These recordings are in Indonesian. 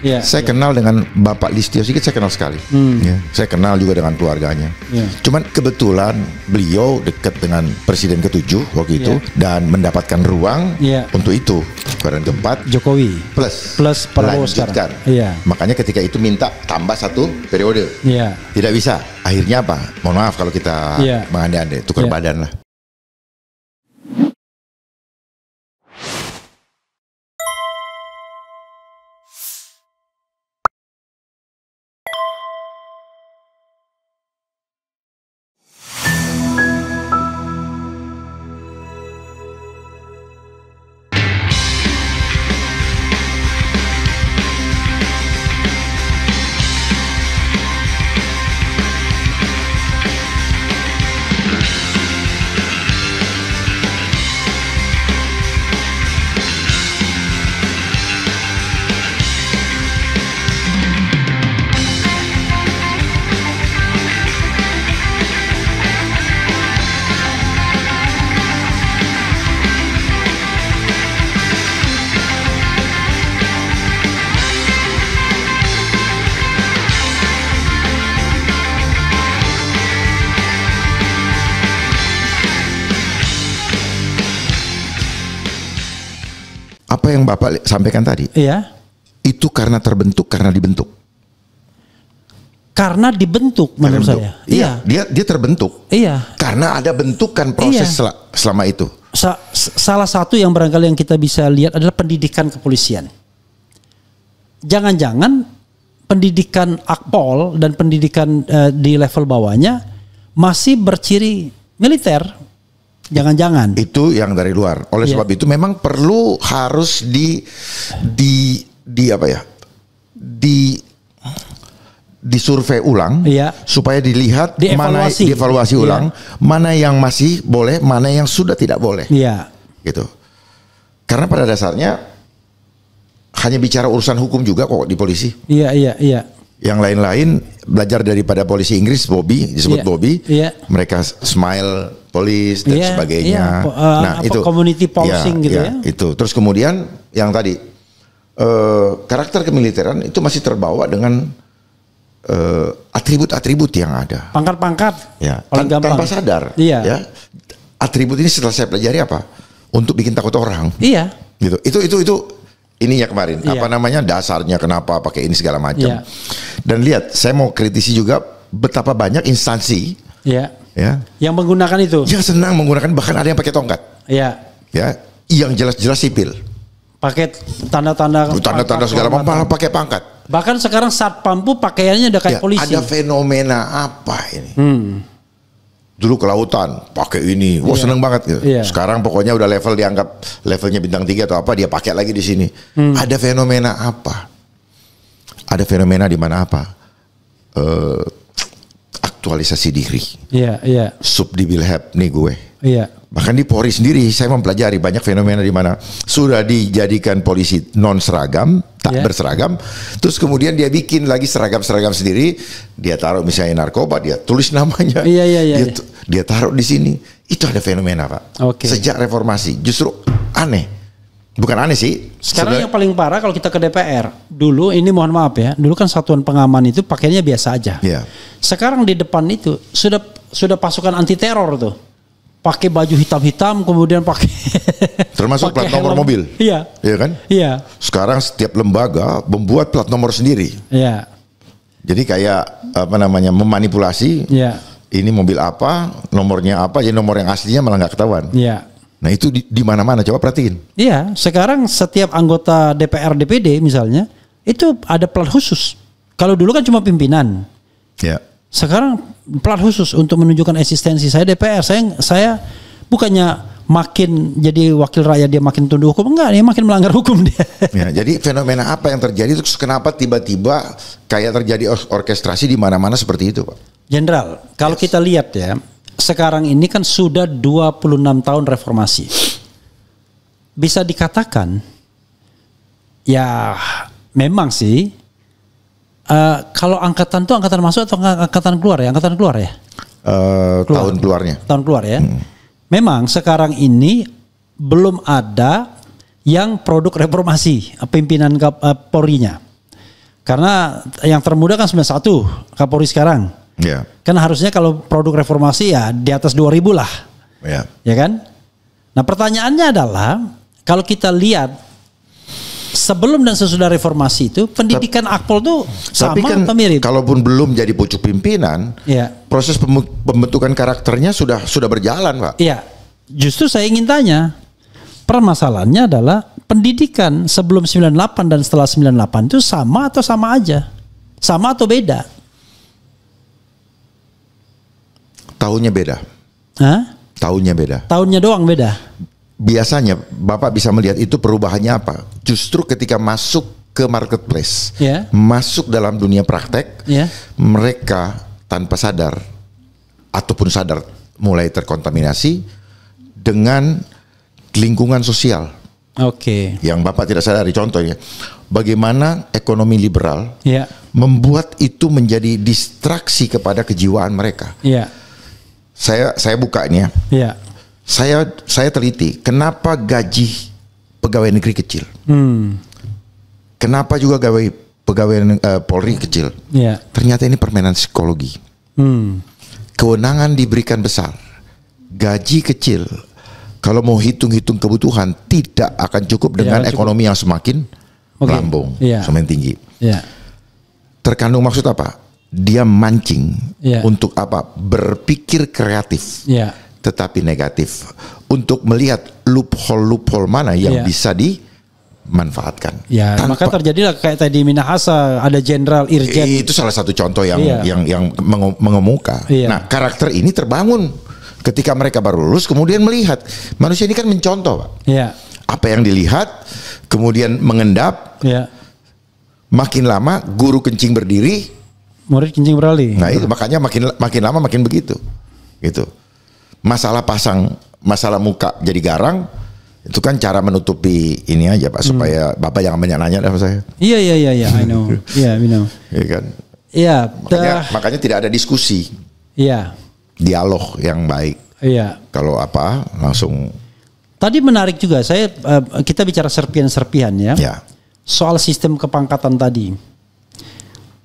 Saya kenal dengan Bapak Listio Sigit, saya kenal sekali. Ya, saya kenal juga dengan keluarganya. Cuman kebetulan beliau dekat dengan Presiden ke-7 waktu itu dan mendapatkan ruang untuk itu. Badan keempat Jokowi plus Prabowo sekarang. Makanya ketika itu minta tambah 1 periode. Tidak bisa. Akhirnya apa? Mohon maaf kalau kita mengandai-andai, tukar badan lah. Apa yang Bapak sampaikan tadi? Itu karena terbentuk, karena dibentuk. Karena dibentuk menurut saya. Dia terbentuk. Karena ada bentukan proses selama itu. Salah satu yang barangkali yang kita bisa lihat adalah pendidikan kepolisian. Jangan-jangan pendidikan Akpol dan pendidikan di level bawahnya masih berciri militer. Jangan-jangan itu yang dari luar. Oleh sebab itu memang perlu harus disurvei ulang supaya dilihat dievaluasi ulang mana yang masih boleh, mana yang sudah tidak boleh. Gitu. Karena pada dasarnya hanya bicara urusan hukum juga kok di polisi. Yang lain-lain belajar daripada polisi Inggris, disebut Bobby. Mereka smile police dan sebagainya. Nah, itu community policing gitu ya. Itu. Terus kemudian yang tadi karakter kemiliteran itu masih terbawa dengan atribut-atribut yang ada. Pangkat-pangkat. Tanpa sadar. Atribut ini setelah saya pelajari apa? Untuk bikin takut orang. Gitu. Itu ininya kemarin. Apa namanya? Dasarnya kenapa pakai ini segala macam. Dan lihat, saya mau kritisi juga betapa banyak instansi yang menggunakan itu. Yang senang menggunakan, bahkan ada yang pakai tongkat. Yang jelas-jelas sipil. Pakai tanda-tanda segala macam, malah pakai pangkat. Bahkan sekarang satpam pun pakaiannya udah kayak polisi. Ada fenomena apa ini? Dulu ke lautan pakai ini, seneng banget gitu. Sekarang pokoknya udah dianggap levelnya bintang 3 atau apa, dia pakai lagi di sini. Ada fenomena apa? Ada fenomena di mana apa? Aktualisasi diri. Subdibilhab nih gue. Bahkan di Polri sendiri saya mempelajari banyak fenomena di mana sudah dijadikan polisi non seragam, tak berseragam, terus kemudian dia bikin lagi seragam sendiri, dia taruh misalnya narkoba, dia tulis namanya, dia taruh di sini. Itu ada fenomena, Pak. Sejak reformasi, justru aneh. Bukan aneh sih. Sekarang yang paling parah kalau kita ke DPR, dulu ini mohon maaf ya, dulu kan satuan pengaman itu pakainya biasa aja. Sekarang di depan itu sudah pasukan anti teror tuh. Pakai baju hitam-hitam, kemudian pakai termasuk plat nomor mobil. Iya kan? Sekarang setiap lembaga membuat plat nomor sendiri. Jadi kayak apa namanya, memanipulasi. Ini mobil apa, nomornya apa, jadi nomor yang aslinya malah nggak ketahuan. Nah itu di mana-mana, coba perhatiin. Sekarang setiap anggota DPR DPD misalnya itu ada plat khusus. Kalau dulu kan cuma pimpinan. Sekarang plat khusus untuk menunjukkan eksistensi saya DPR. Saya bukannya makin jadi wakil rakyat dia makin tunduk hukum, enggak, dia makin melanggar hukum dia. Jadi fenomena apa yang terjadi itu, kenapa tiba-tiba kayak terjadi orkestrasi di mana-mana seperti itu, Pak? Jenderal, kalau kita lihat ya, sekarang ini kan sudah 26 tahun reformasi. Bisa dikatakan ya memang sih kalau angkatan itu angkatan masuk atau angkatan keluar ya? Angkatan keluar ya? Tahun keluarnya. Tahun keluar ya. Memang sekarang ini belum ada yang produk reformasi pimpinan Polri-nya. Karena yang termuda kan 91 Kapolri sekarang. Ya. Kan harusnya kalau produk reformasi ya di atas 2000 lah. Ya. Ya kan? Nah pertanyaannya adalah kalau kita lihat sebelum dan sesudah reformasi itu pendidikan Akpol tuh sama kan, atau mirip? Kalaupun belum jadi pucuk pimpinan, proses pembentukan karakternya sudah berjalan, Pak. Iya. Justru saya ingin tanya, permasalahannya adalah pendidikan sebelum 98 dan setelah 98 itu sama atau sama aja? Sama atau beda? Tahunnya beda. Hah? Tahunnya beda. Tahunnya doang beda. Biasanya Bapak bisa melihat itu perubahannya apa? Justru ketika masuk ke marketplace, masuk dalam dunia praktek, mereka tanpa sadar ataupun sadar mulai terkontaminasi dengan lingkungan sosial. Oke. Yang Bapak tidak sadari, contohnya bagaimana ekonomi liberal membuat itu menjadi distraksi kepada kejiwaan mereka. Saya buka ini ya. Saya teliti kenapa gaji pegawai negeri kecil. Kenapa juga pegawai Polri kecil. Ternyata ini permainan psikologi. Kewenangan diberikan besar, gaji kecil. Kalau mau hitung-hitung kebutuhan tidak akan cukup dengan ekonomi yang semakin melambung, semakin tinggi. Terkandung maksud apa? Dia mancing untuk apa? Berpikir kreatif, tetapi negatif, untuk melihat loophole mana yang bisa dimanfaatkan. Maka terjadilah kayak tadi Minahasa ada jenderal Irjen. Itu salah satu contoh yang mengemuka. Nah, karakter ini terbangun ketika mereka baru lulus, kemudian melihat manusia ini kan mencontoh, Pak. Apa yang dilihat, kemudian mengendap. Makin lama guru kencing berdiri, murid kencing beralih. Nah itu makanya makin lama makin begitu, gitu. Masalah muka jadi garang, itu kan cara menutupi ini aja, Pak, supaya Bapak jangan banyak nanya sama saya. Iya, I know. I know. Iya kan. Makanya tidak ada diskusi. Dialog yang baik. Kalau apa langsung. Tadi menarik juga kita bicara serpihan-serpihan ya. Soal sistem kepangkatan tadi.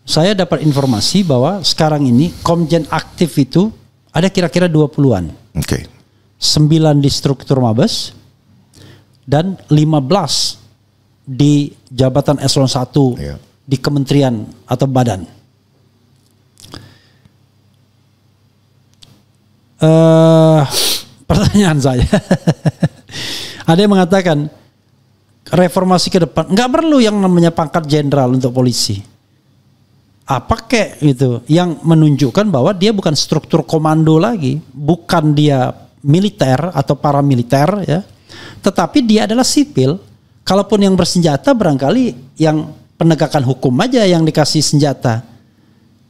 Saya dapat informasi bahwa sekarang ini Komjen aktif itu ada kira-kira 20-an. 9 di struktur Mabes dan 15 di jabatan eselon 1 di kementerian atau badan. Pertanyaan saya, ada yang mengatakan reformasi ke depan nggak perlu yang namanya pangkat jenderal untuk polisi. Apa kek gitu yang menunjukkan bahwa dia bukan struktur komando lagi, bukan dia militer atau paramiliter ya, tetapi dia adalah sipil. Kalaupun yang bersenjata barangkali yang penegakan hukum aja yang dikasih senjata,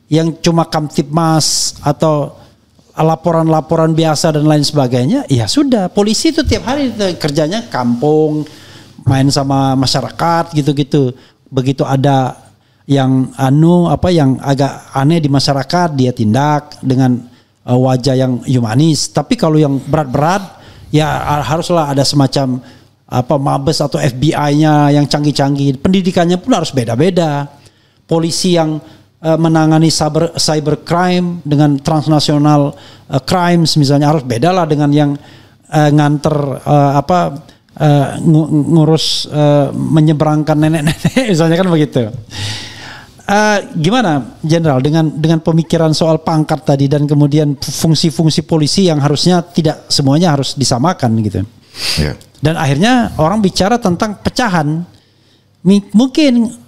yang cuma kamtibmas atau laporan-laporan biasa dan lain sebagainya, ya sudah. Polisi itu tiap hari kerjanya kampung, main sama masyarakat gitu-gitu. Begitu ada yang yang agak aneh di masyarakat dia tindak dengan wajah yang humanis. Tapi kalau yang berat-berat ya haruslah ada semacam Mabes atau FBI-nya yang canggih-canggih. Pendidikannya pun harus beda-beda. Polisi yang menangani cyber crime dengan transnational crimes misalnya harus beda lah dengan yang nganter ngurus menyeberangkan nenek-nenek misalnya kan begitu. Gimana Jenderal dengan pemikiran soal pangkat tadi dan kemudian fungsi-fungsi polisi yang harusnya tidak semuanya harus disamakan gitu. Dan akhirnya orang bicara tentang pecahan. Mungkin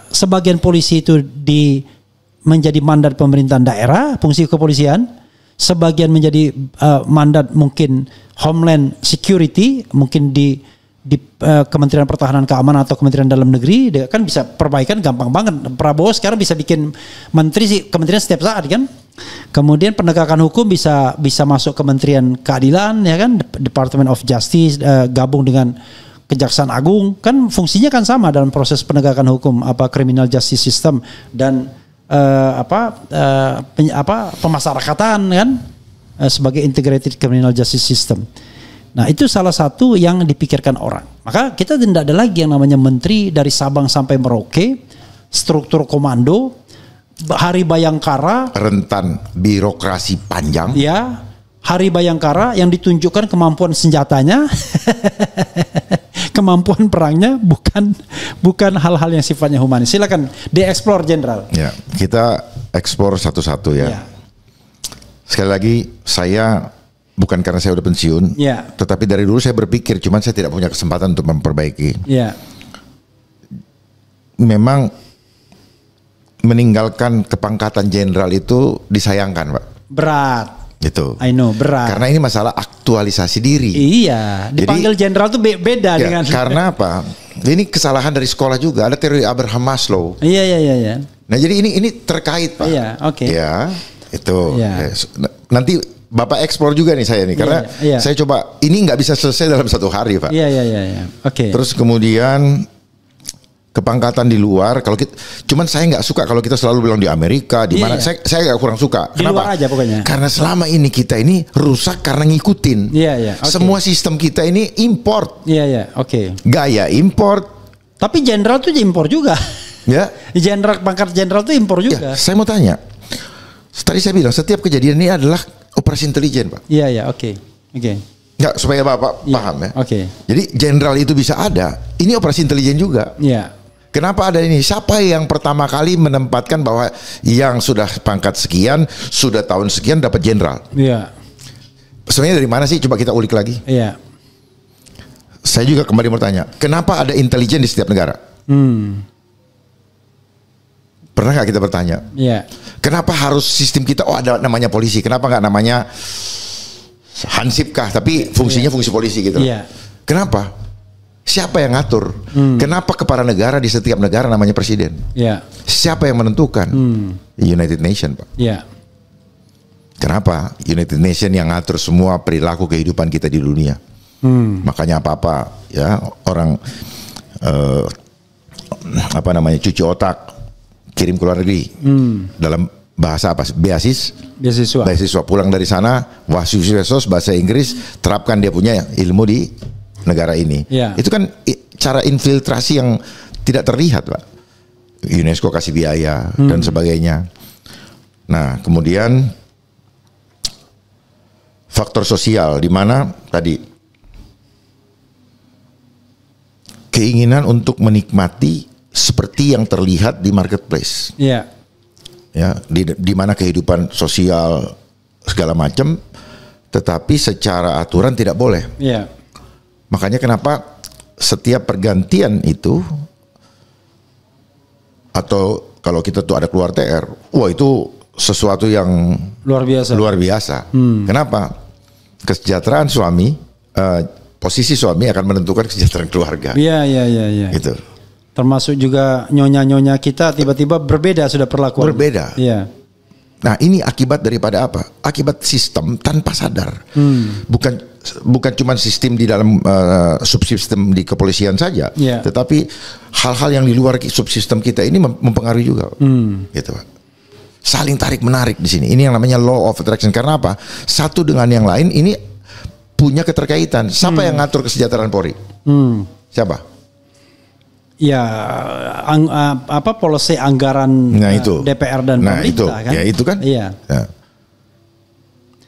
sebagian polisi itu menjadi mandat pemerintahan daerah, fungsi kepolisian, sebagian menjadi mandat mungkin Homeland Security, mungkin di Kementerian Pertahanan Keamanan atau Kementerian Dalam Negeri. Dia kan bisa perbaikan gampang banget. Prabowo sekarang bisa bikin kementerian setiap saat kan. Kemudian penegakan hukum bisa masuk Kementerian Keadilan ya kan, Department of Justice gabung dengan Kejaksaan Agung, kan fungsinya kan sama dalam proses penegakan hukum, criminal justice system dan pemasyarakatan kan sebagai integrated criminal justice system. Nah itu salah satu yang dipikirkan orang. Maka kita tidak ada lagi yang namanya menteri dari Sabang sampai Merauke, struktur komando, Hari Bayangkara, rentan birokrasi panjang. Ya, Hari Bayangkara yang ditunjukkan kemampuan senjatanya, kemampuan perangnya, bukan hal-hal yang sifatnya humanis. Silakan dieksplor, Jenderal. Ya, kita eksplor satu-satu ya. Sekali lagi, saya bukan karena saya udah pensiun, tetapi dari dulu saya berpikir, cuman saya tidak punya kesempatan untuk memperbaiki. Memang meninggalkan kepangkatan jenderal itu disayangkan, Pak. Berat. Itu. I know, berat. Karena ini masalah aktualisasi diri. Iya, dipanggil jenderal tuh beda dengan. Karena apa? Ini kesalahan dari sekolah juga. Ada teori Abraham Maslow. Iya. Nah, jadi ini terkait, Pak. Iya, oke. Ya, itu. Ya. Nanti Bapak eksplor juga nih saya nih, karena saya coba ini nggak bisa selesai dalam satu hari, Pak. Iya. Oke. Terus kemudian kepangkatan di luar, kalau kita, cuman saya nggak suka kalau kita selalu bilang di Amerika, di mana saya nggak kurang suka. Di luar aja pokoknya. Karena selama ini kita ini rusak karena ngikutin. Iya. Semua sistem kita ini import. Iya. Oke. Gaya import. Tapi jenderal tuh impor juga. Ya. Jenderal, pangkat jenderal tuh impor juga. Ya, saya mau tanya. Tadi saya bilang setiap kejadian ini adalah operasi intelijen, Pak. Iya. Oke. Nggak, supaya Bapak paham ya. Oke. Jadi jenderal itu bisa ada. Ini operasi intelijen juga. Iya. Kenapa ada ini? Siapa yang pertama kali menempatkan bahwa yang sudah pangkat sekian, sudah tahun sekian dapat jenderal? Iya. Sebenarnya dari mana sih? Coba kita ulik lagi. Iya. Saya juga kembali bertanya, kenapa ada intelijen di setiap negara? Pernah nggak kita bertanya? Iya. Kenapa harus sistem kita? Oh, ada namanya polisi. Kenapa nggak namanya Hansipkah? Tapi fungsinya fungsi polisi gitu. Iya. Kenapa? Siapa yang ngatur? Kenapa kepala negara di setiap negara namanya presiden? Yeah. Siapa yang menentukan? United Nation, Pak. Yeah. Kenapa? United Nation yang ngatur semua perilaku kehidupan kita di dunia. Makanya apa-apa ya orang cuci otak, kirim ke luar negeri dalam bahasa apa? Beasiswa. Pulang dari sana, wahsusus bahasa Inggris, terapkan dia punya ilmu di negara ini. Itu kan cara infiltrasi yang tidak terlihat, Pak. UNESCO kasih biaya dan sebagainya. Nah, kemudian faktor sosial di mana tadi keinginan untuk menikmati seperti yang terlihat di marketplace. Ya, di mana kehidupan sosial segala macam, tetapi secara aturan tidak boleh. Makanya kenapa setiap pergantian itu, atau kalau kita tuh ada keluar TR, wah itu sesuatu yang luar biasa. Kenapa? Kesejahteraan suami, posisi suami akan menentukan kesejahteraan keluarga. Iya. Gitu. Termasuk juga nyonya-nyonya kita tiba-tiba berbeda sudah perlakuan. Berbeda. Iya. Nah, ini akibat daripada apa? Akibat sistem tanpa sadar. Bukan cuma sistem di dalam subsistem di kepolisian saja, tetapi hal-hal yang di luar subsistem kita ini mempengaruhi juga. Gitu, Pak. Saling tarik menarik di sini. Ini yang namanya law of attraction. Karena apa? Satu dengan yang lain ini punya keterkaitan. Siapa yang ngatur kesejahteraan Polri? Siapa? Ya, polisi anggaran DPR dan pemerintah kan? Ya itu kan? Iya.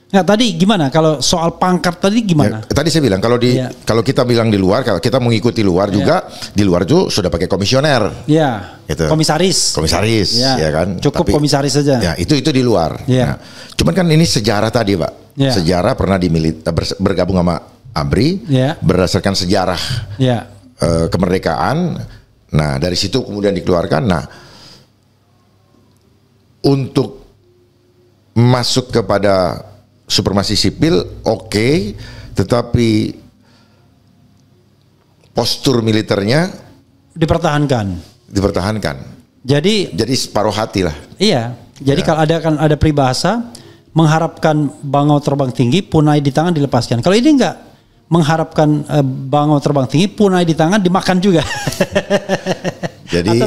Nah, tadi gimana? Kalau soal pangkat tadi gimana? Tadi saya bilang kalau kita bilang di luar, kalau kita mengikuti luar juga, di luar itu sudah pakai komisioner. Iya. Gitu. Komisaris, ya kan? Cukup komisaris saja. Ya, itu di luar. Nah, cuman kan ini sejarah tadi, Pak. Sejarah pernah bergabung sama ABRI berdasarkan sejarah kemerdekaan. Nah, dari situ kemudian dikeluarkan. Nah, untuk masuk kepada supremasi sipil, oke, tetapi postur militernya dipertahankan. Jadi separuh hati lah. Iya. Jadi kalau ada peribahasa mengharapkan bangau terbang tinggi, punai di tangan dilepaskan. Kalau ini enggak, mengharapkan bangau terbang tinggi, punai di tangan dimakan juga. Jadi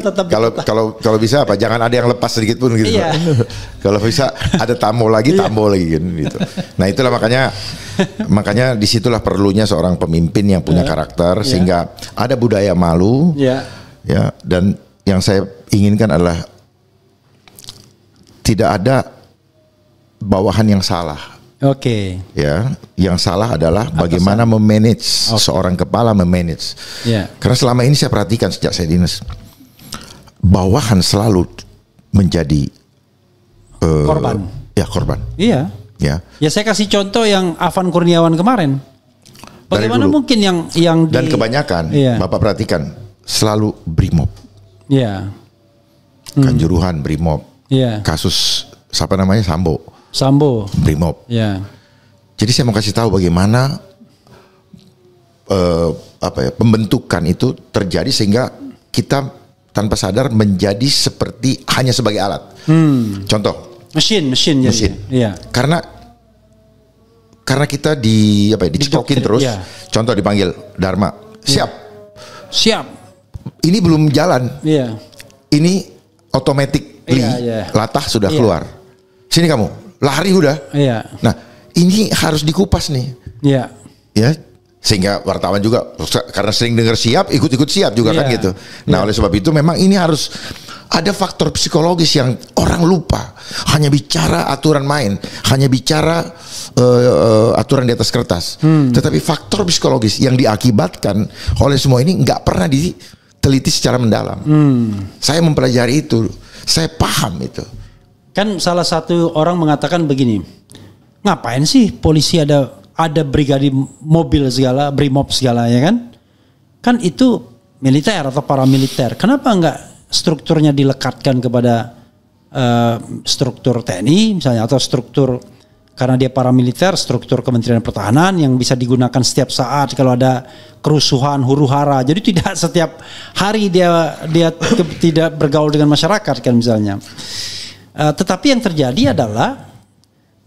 kalau bisa apa? Jangan ada yang lepas sedikit pun gitu. Iya. Kalau bisa ada tambah lagi gitu. Nah, itulah makanya disitulah perlunya seorang pemimpin yang punya karakter sehingga ada budaya malu. Ya, dan yang saya inginkan adalah tidak ada bawahan yang salah. Oke. Ya, yang salah adalah bagaimana memanage seorang kepala memanage. Karena selama ini saya perhatikan sejak saya dinas, bawahan selalu menjadi korban. Ya, korban. Iya. Ya. Ya saya kasih contoh yang Afan Kurniawan kemarin. Bagaimana mungkin yang dan kebanyakan Bapak perhatikan selalu Brimob. Iya. Kanjuruhan Brimob. Iya. Kasus siapa namanya Sambo. Brimob. Ya. Jadi saya mau kasih tahu bagaimana pembentukan itu terjadi sehingga kita tanpa sadar menjadi seperti hanya sebagai alat. Contoh. Mesin. Ya. Karena kita dicekokin terus. Ya. Contoh dipanggil Dharma. Siap. Ini belum jalan. Iya. Ini otomatis latah sudah keluar. Sini kamu. Lari udah. Iya. Nah, ini harus dikupas nih. Iya. Ya, sehingga wartawan juga karena sering dengar siap, ikut-ikut siap juga kan gitu. Nah, oleh sebab itu memang ini harus ada faktor psikologis yang orang lupa. Hanya bicara aturan main, hanya bicara aturan di atas kertas. Tetapi faktor psikologis yang diakibatkan oleh semua ini nggak pernah diteliti secara mendalam. Saya mempelajari itu, saya paham itu. Kan salah satu orang mengatakan begini, ngapain sih polisi ada brigade mobil segala, Brimob segala ya kan? Kan itu militer atau paramiliter. Kenapa enggak strukturnya dilekatkan kepada struktur TNI misalnya atau struktur karena dia paramiliter, struktur Kementerian Pertahanan yang bisa digunakan setiap saat kalau ada kerusuhan, huru-hara. Jadi tidak setiap hari dia tidak bergaul dengan masyarakat kan misalnya. Tetapi yang terjadi adalah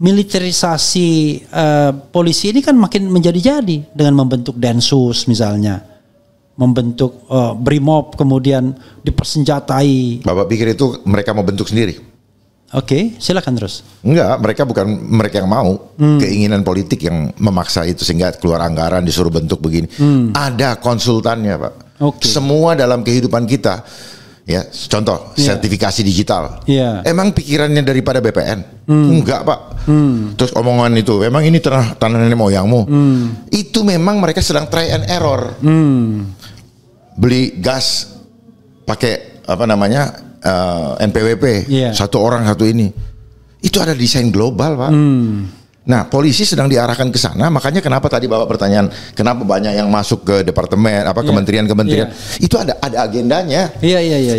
militerisasi polisi ini kan makin menjadi-jadi dengan membentuk Densus misalnya, membentuk Brimob kemudian dipersenjatai. Bapak pikir itu mereka mau bentuk sendiri? Oke, silakan terus. Enggak, bukan mereka yang mau, keinginan politik yang memaksa itu sehingga keluar anggaran disuruh bentuk begini. Ada konsultannya Pak. Semua dalam kehidupan kita. Ya, contoh sertifikasi digital. Emang pikirannya daripada BPN? Enggak Pak. Terus omongan itu, emang ini tanah nenek moyangmu? Itu memang mereka sedang try and error. Beli gas pakai NPWP, satu orang satu ini. Itu ada desain global Pak. Nah, polisi sedang diarahkan ke sana, makanya kenapa tadi Bapak pertanyaan, kenapa banyak yang masuk ke departemen, kementerian-kementerian, itu ada agendanya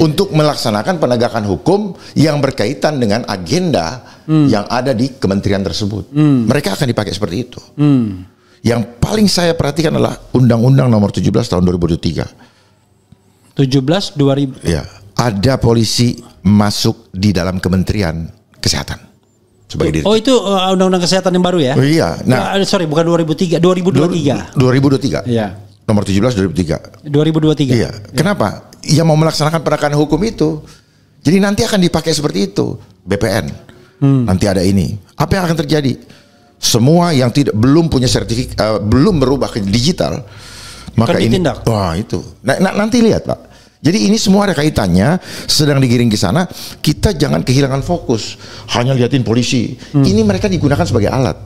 untuk melaksanakan penegakan hukum yang berkaitan dengan agenda yang ada di kementerian tersebut. Mereka akan dipakai seperti itu. Yang paling saya perhatikan adalah Undang-Undang Nomor 17 Tahun 2023. 17/2000. Ya, ada polisi masuk di dalam Kementerian Kesehatan. Oh itu undang-undang kesehatan yang baru ya? Oh iya. Nah, sorry bukan 2003, 2023. 2023. Iya. Nomor 17 2023. 2023. Iya. Kenapa? Ya mau melaksanakan penegakan hukum itu. Jadi nanti akan dipakai seperti itu. BPN. Nanti ada ini. Apa yang akan terjadi? Semua yang belum punya sertifikat, belum berubah ke digital, maka ini ditindak. Wah itu. Nanti lihat Pak. Jadi ini semua ada kaitannya, sedang digiring ke sana. Kita jangan kehilangan fokus, hanya liatin polisi. Ini mereka digunakan sebagai alat,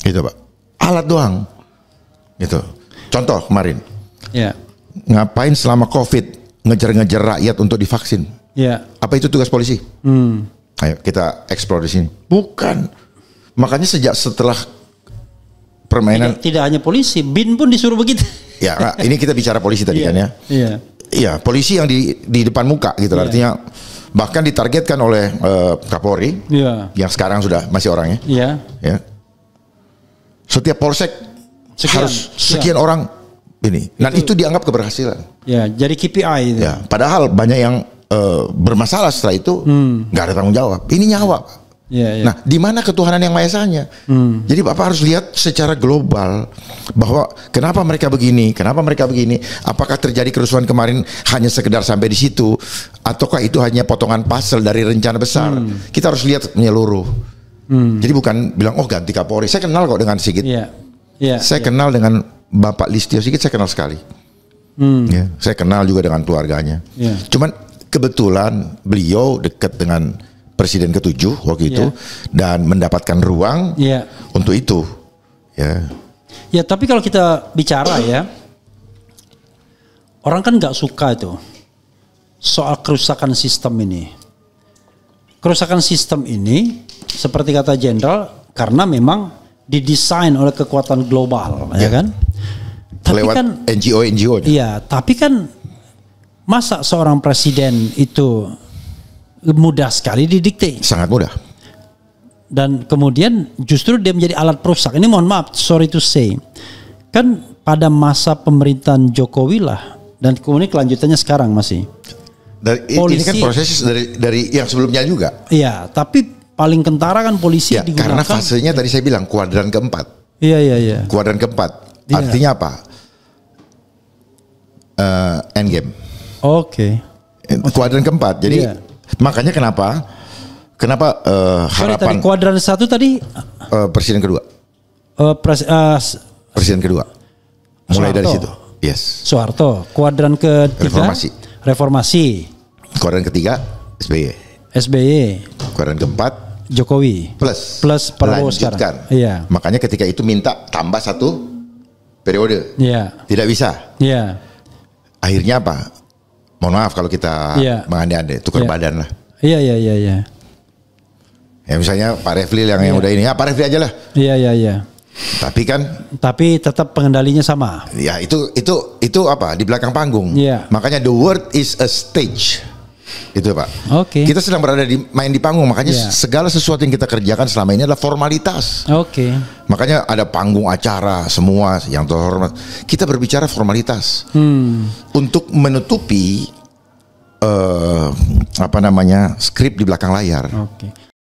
gitu Pak. Alat doang, gitu. Contoh kemarin, ngapain selama COVID ngejar-ngejar rakyat untuk divaksin? Apa itu tugas polisi? Ayo kita eksplor di sini. Bukan. Makanya setelah permainan tidak hanya polisi, BIN pun disuruh begitu. Ya, ini kita bicara polisi tadi kan ya. Iya, polisi yang di depan muka gitu, artinya bahkan ditargetkan oleh Kapolri, yang sekarang sudah masih orangnya. Ya. Setiap polsek harus sekian orang ini. Dan itu dianggap keberhasilan. Ya, jadi KPI. Itu. Ya, padahal banyak yang bermasalah setelah itu nggak ada tanggung jawab. Ini nyawa. Nah, di mana ketuhanan yang Maha Esanya? Jadi Bapak harus lihat secara global bahwa kenapa mereka begini, apakah terjadi kerusuhan kemarin hanya sekedar sampai di situ, ataukah itu hanya potongan puzzle dari rencana besar? Kita harus lihat menyeluruh. Jadi bukan bilang oh ganti Kapolri. Saya kenal kok dengan Sigit. Saya kenal dengan Bapak Listio Sigit, saya kenal sekali. Saya kenal juga dengan keluarganya. Cuman kebetulan beliau dekat dengan Presiden ke-7 waktu itu dan mendapatkan ruang untuk itu. Ya, tapi kalau kita bicara ya, orang kan nggak suka itu soal kerusakan sistem ini. Kerusakan sistem ini seperti kata Jenderal karena memang didesain oleh kekuatan global, ya kan? Tapi lewat kan NGO. Iya, tapi kan masa seorang presiden itu mudah sekali didikte. Sangat mudah. Dan kemudian justru dia menjadi alat perusak. Ini mohon maaf, sorry to say. Kan pada masa pemerintahan Jokowi lah, dan kemudian kelanjutannya sekarang masih. Polisi, ini kan proses dari yang sebelumnya juga. Iya, tapi paling kentara kan polisi ya, digunakan. Karena fasenya tadi saya bilang kuadran keempat. Iya. Kuadran keempat. Artinya apa? Endgame. Oke. Kuadran keempat. Jadi makanya kenapa harapan tadi kuadran 1 tadi presiden kedua. Presiden kedua. Mulai dari situ. Yes. Soeharto. Kuadran ketiga Reformasi. Kuadran ketiga SBY. Kuadran keempat Jokowi. Plus Prabowo sekarang. Iya. Makanya ketika itu minta tambah 1 periode. Iya. Tidak bisa. Iya. Akhirnya apa? Mohon maaf kalau kita mengandai-andai, tukar badan lah. Iya. Ya misalnya Pak Refli yang udah ini, Pak Refli aja lah. Iya. Tapi tetap pengendalinya sama. Ya itu apa? Di belakang panggung. Iya. Makanya the world is a stage. Itu Pak. Oke. Kita sedang berada main di panggung. Makanya segala sesuatu yang kita kerjakan selama ini adalah formalitas. Oke. Makanya ada panggung acara semua yang terhormat. Kita berbicara formalitas untuk menutupi skrip di belakang layar. Oke.